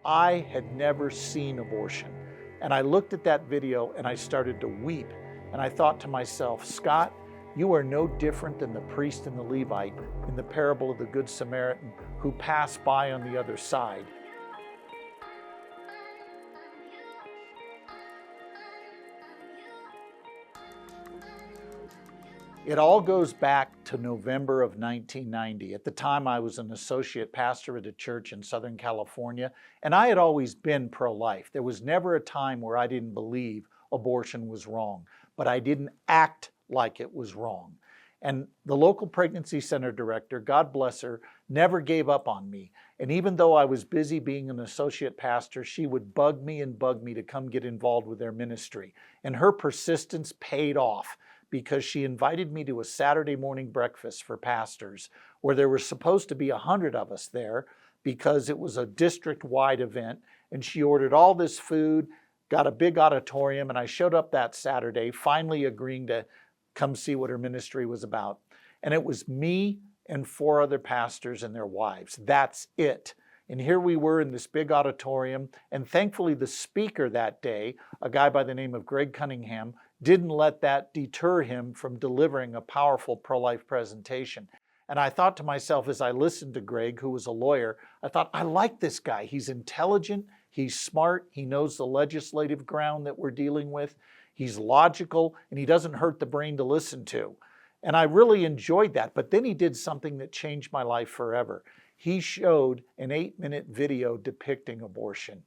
I had never seen abortion. And I looked at that video and I started to weep. And I thought to myself, Scott, you are no different than the priest and the Levite in the parable of the Good Samaritan who passed by on the other side. It all goes back to November of 1990. At the time, I was an associate pastor at a church in Southern California, and I had always been pro-life. There was never a time where I didn't believe abortion was wrong, but I didn't act like it was wrong. And the local pregnancy center director, God bless her, never gave up on me. And even though I was busy being an associate pastor, she would bug me to come get involved with their ministry. And her persistence paid off, because she invited me to a Saturday morning breakfast for pastors where there were supposed to be 100 of us there because it was a district-wide event. And she ordered all this food, got a big auditorium, and I showed up that Saturday, finally agreeing to come see what her ministry was about. And it was me and 4 other pastors and their wives. That's it. And here we were in this big auditorium, and thankfully the speaker that day, a guy by the name of Greg Cunningham, didn't let that deter him from delivering a powerful pro-life presentation. And I thought to myself as I listened to Greg, who was a lawyer, I thought, I like this guy. He's intelligent, he's smart, he knows the legislative ground that we're dealing with, he's logical, and he doesn't hurt the brain to listen to. And I really enjoyed that. But then he did something that changed my life forever. He showed an 8-minute video depicting abortion.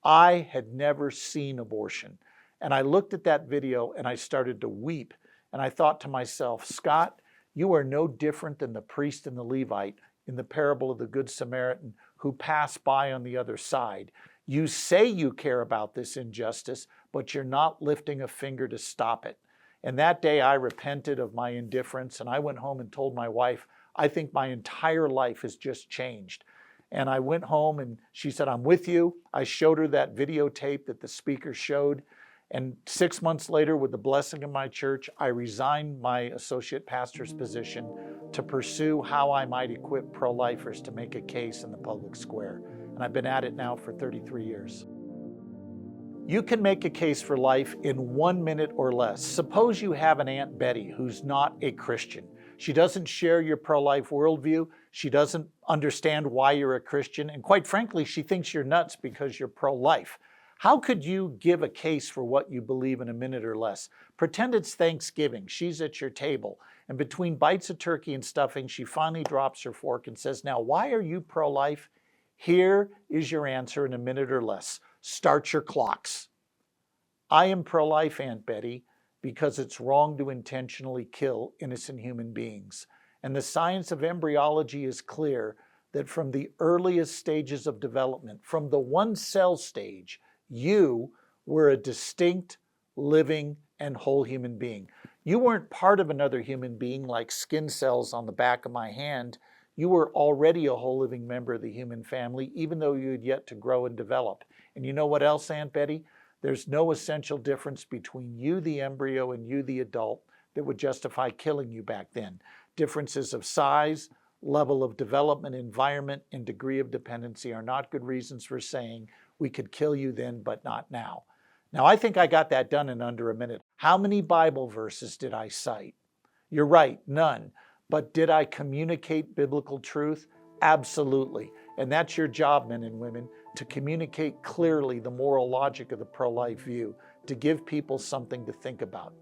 I had never seen abortion. And I looked at that video and I started to weep. And I thought to myself, Scott, you are no different than the priest and the Levite in the parable of the Good Samaritan who passed by on the other side. You say you care about this injustice, but you're not lifting a finger to stop it. And that day I repented of my indifference, and I went home and told my wife, I think my entire life has just changed. And I went home and she said, I'm with you. I showed her that videotape that the speaker showed. And 6 months later, with the blessing of my church, I resigned my associate pastor's position to pursue how I might equip pro-lifers to make a case in the public square. And I've been at it now for 33 years. You can make a case for life in 1 minute or less. Suppose you have an Aunt Betty who's not a Christian. She doesn't share your pro-life worldview. She doesn't understand why you're a Christian. And quite frankly, she thinks you're nuts because you're pro-life. How could you give a case for what you believe in a minute or less? Pretend it's Thanksgiving. She's at your table. And between bites of turkey and stuffing, she finally drops her fork and says, now, why are you pro-life? Here is your answer in a minute or less. Start your clocks. I am pro-life, Aunt Betty, because it's wrong to intentionally kill innocent human beings. And the science of embryology is clear that from the earliest stages of development, from the one-cell stage, you were a distinct, living, and whole human being. You weren't part of another human being like skin cells on the back of my hand. You were already a whole living member of the human family, even though you had yet to grow and develop. And you know what else, Aunt Betty? There's no essential difference between you, the embryo, and you, the adult, that would justify killing you back then. Differences of size, level of development, environment, and degree of dependency are not good reasons for saying we could kill you then, but not now. Now, I think I got that done in under a minute. How many Bible verses did I cite? You're right, none. But did I communicate biblical truth? Absolutely. And that's your job, men and women, to communicate clearly the moral logic of the pro-life view, to give people something to think about.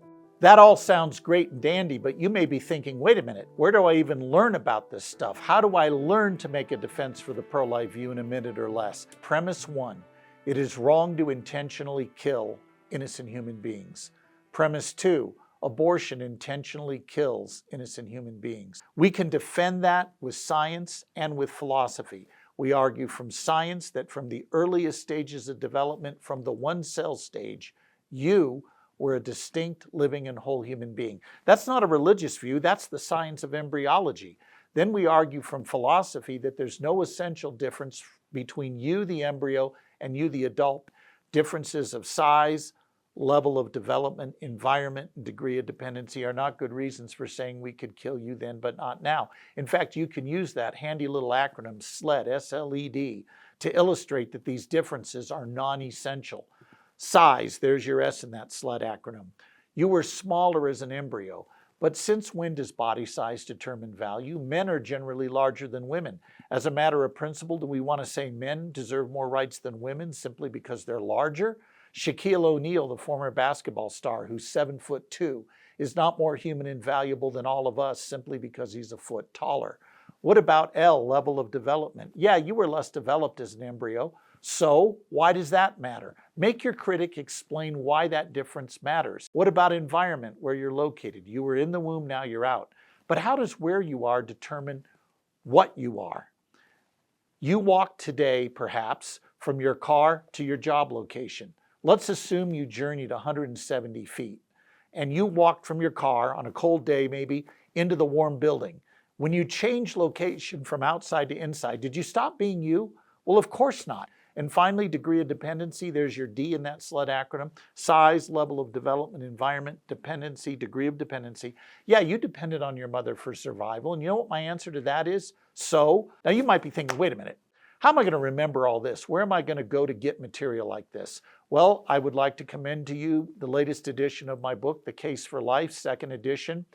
That all sounds great and dandy, but you may be thinking, wait a minute, where do I even learn about this stuff? How do I learn to make a defense for the pro-life view in a minute or less? Premise 1, it is wrong to intentionally kill innocent human beings. Premise 2, abortion intentionally kills innocent human beings. We can defend that with science and with philosophy. We argue from science that from the earliest stages of development, from the one-cell stage, you were a distinct, living, and whole human being. That's not a religious view, that's the science of embryology. Then we argue from philosophy that there's no essential difference between you, the embryo, and you, the adult. Differences of size, level of development, environment, and degree of dependency are not good reasons for saying we could kill you then, but not now. In fact, you can use that handy little acronym, SLED, S-L-E-D, to illustrate that these differences are non-essential. Size, there's your S in that SLUT acronym. You were smaller as an embryo, but since when does body size determine value? Men are generally larger than women. As a matter of principle, do we want to say men deserve more rights than women simply because they're larger? Shaquille O'Neal, the former basketball star who's 7'2", is not more human and valuable than all of us simply because he's a foot taller. What about L, level of development? Yeah, you were less developed as an embryo. So why does that matter? Make your critic explain why that difference matters. What about environment, where you're located? You were in the womb, now you're out. But how does where you are determine what you are? You walk today, perhaps, from your car to your job location. Let's assume you journeyed 170 feet, and you walked from your car on a cold day maybe into the warm building. When you changed location from outside to inside, did you stop being you? Well, of course not. And finally, degree of dependency, there's your D in that SLUT acronym. Size, level of development, environment, dependency, degree of dependency. Yeah, you depended on your mother for survival. And you know what my answer to that is? So, now you might be thinking, wait a minute, how am I going to remember all this? Where am I going to go to get material like this? Well, I would like to commend to you the latest edition of my book, The Case for Life, second edition.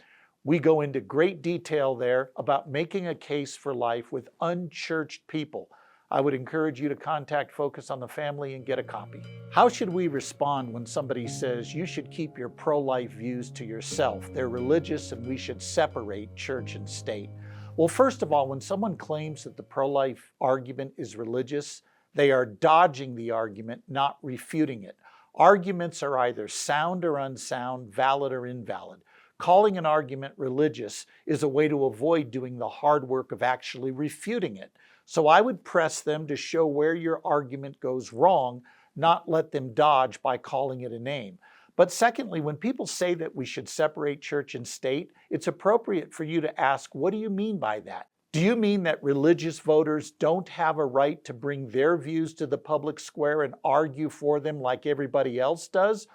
We go into great detail there about making a case for life with unchurched people. I would encourage you to contact Focus on the Family and get a copy. How should we respond when somebody says you should keep your pro-life views to yourself? They're religious and we should separate church and state. Well, first of all, when someone claims that the pro-life argument is religious, they are dodging the argument, not refuting it. Arguments are either sound or unsound, valid or invalid. Calling an argument religious is a way to avoid doing the hard work of actually refuting it. So I would press them to show where your argument goes wrong, not let them dodge by calling it a name. But secondly, when people say that we should separate church and state, it's appropriate for you to ask, what do you mean by that? Do you mean that religious voters don't have a right to bring their views to the public square and argue for them like everybody else does?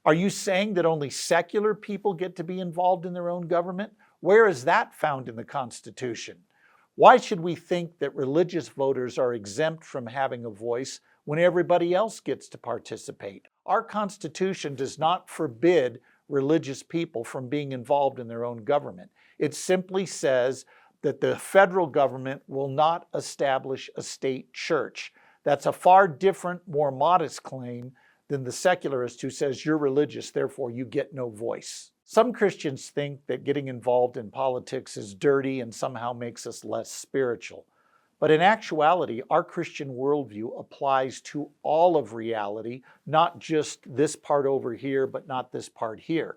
Are you saying that only secular people get to be involved in their own government? Where is that found in the Constitution? Why should we think that religious voters are exempt from having a voice when everybody else gets to participate? Our Constitution does not forbid religious people from being involved in their own government. It simply says that the federal government will not establish a state church. That's a far different, more modest claim than the secularist who says you're religious, therefore you get no voice. Some Christians think that getting involved in politics is dirty and somehow makes us less spiritual. But in actuality, our Christian worldview applies to all of reality, not just this part over here, but not this part here.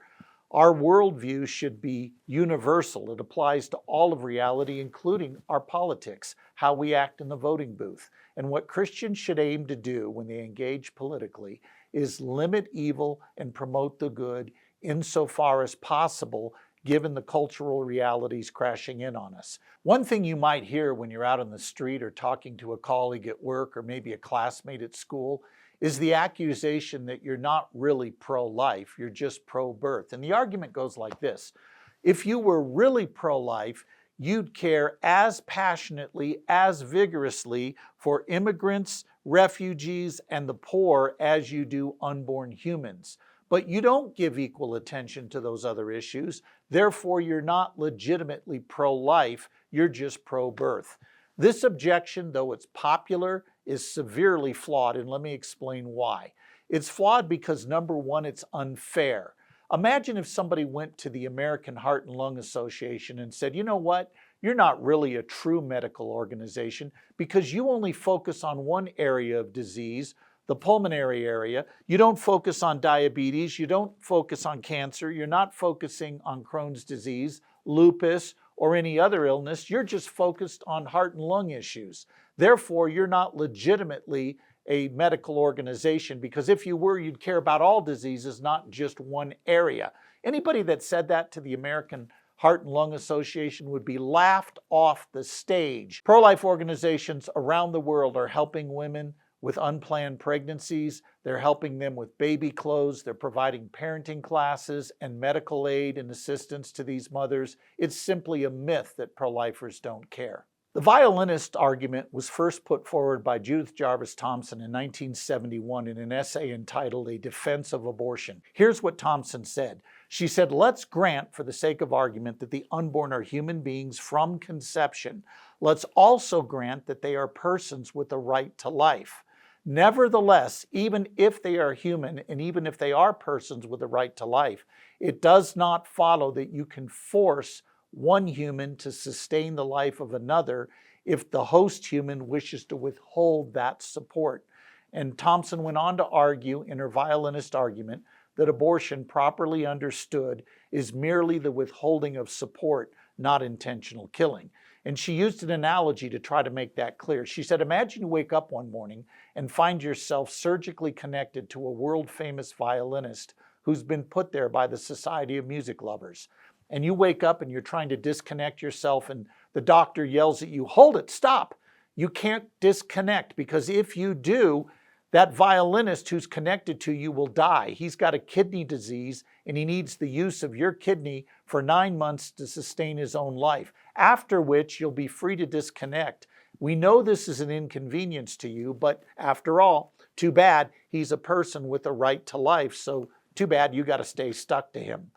Our worldview should be universal. It applies to all of reality, including our politics, how we act in the voting booth. And what Christians should aim to do when they engage politically is limit evil and promote the good insofar as possible, given the cultural realities crashing in on us. One thing you might hear when you're out on the street or talking to a colleague at work or maybe a classmate at school is the accusation that you're not really pro-life, you're just pro-birth. And the argument goes like this: if you were really pro-life, you'd care as passionately, as vigorously for immigrants, refugees, and the poor as you do unborn humans. But you don't give equal attention to those other issues. Therefore, you're not legitimately pro-life, you're just pro-birth. This objection, though it's popular, is severely flawed, and let me explain why. It's flawed because, number one, it's unfair. Imagine if somebody went to the American Heart and Lung Association and said, you know what, you're not really a true medical organization because you only focus on one area of disease, the pulmonary area. You don't focus on diabetes, you don't focus on cancer, you're not focusing on Crohn's disease, lupus, or any other illness. You're just focused on heart and lung issues. Therefore, you're not legitimately a medical organization, because if you were, you'd care about all diseases, not just one area. Anybody that said that to the American Heart and Lung Association would be laughed off the stage. Pro-life organizations around the world are helping women with unplanned pregnancies. They're helping them with baby clothes. They're providing parenting classes and medical aid and assistance to these mothers. It's simply a myth that pro-lifers don't care. The violinist argument was first put forward by Judith Jarvis Thomson in 1971 in an essay entitled A Defense of Abortion. Here's what Thomson said. She said, "Let's grant, for the sake of argument, that the unborn are human beings from conception. Let's also grant that they are persons with a right to life. Nevertheless, even if they are human and even if they are persons with a right to life, it does not follow that you can force one human to sustain the life of another if the host human wishes to withhold that support." And Thomson went on to argue in her violinist argument that abortion, properly understood, is merely the withholding of support, not intentional killing. And she used an analogy to try to make that clear. She said, imagine you wake up one morning and find yourself surgically connected to a world-famous violinist who's been put there by the Society of Music Lovers. And you wake up and you're trying to disconnect yourself and the doctor yells at you, "Hold it, stop. You can't disconnect, because if you do, that violinist who's connected to you will die. He's got a kidney disease and he needs the use of your kidney for 9 months to sustain his own life, after which you'll be free to disconnect. We know this is an inconvenience to you, but after all, too bad, he's a person with a right to life, so too bad you got to stay stuck to him."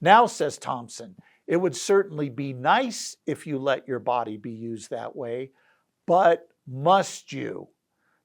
Now, says Thomson, it would certainly be nice if you let your body be used that way, but must you?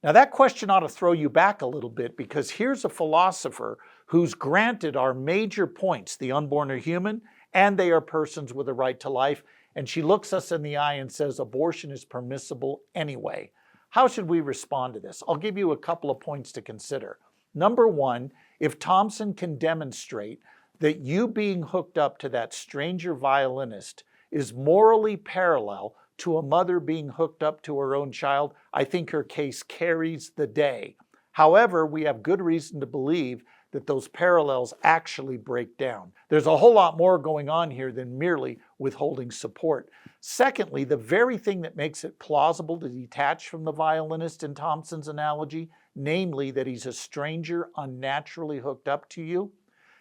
Now that question ought to throw you back a little bit, because here's a philosopher who's granted our major points: the unborn are human and they are persons with a right to life, and she looks us in the eye and says abortion is permissible anyway. How should we respond to this? I'll give you a couple of points to consider. Number one, if Thomson can demonstrate that you being hooked up to that stranger violinist is morally parallel to a mother being hooked up to her own child, I think her case carries the day. However, we have good reason to believe that those parallels actually break down. There's a whole lot more going on here than merely withholding support. Secondly, the very thing that makes it plausible to detach from the violinist in Thomson's analogy, namely that he's a stranger unnaturally hooked up to you,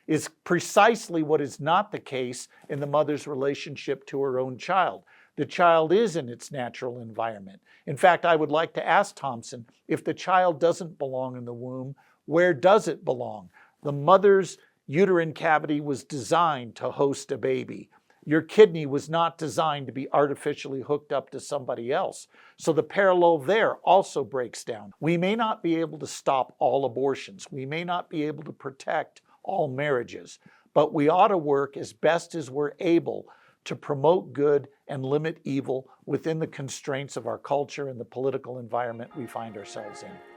is precisely what is not the case in the mother's relationship to her own child. The child is in its natural environment. In fact, I would like to ask Thomson, if the child doesn't belong in the womb, where does it belong? The mother's uterine cavity was designed to host a baby. Your kidney was not designed to be artificially hooked up to somebody else. So the parallel there also breaks down. We may not be able to stop all abortions. We may not be able to protect all marriages, but we ought to work as best as we're able to promote good and limit evil within the constraints of our culture and the political environment we find ourselves in.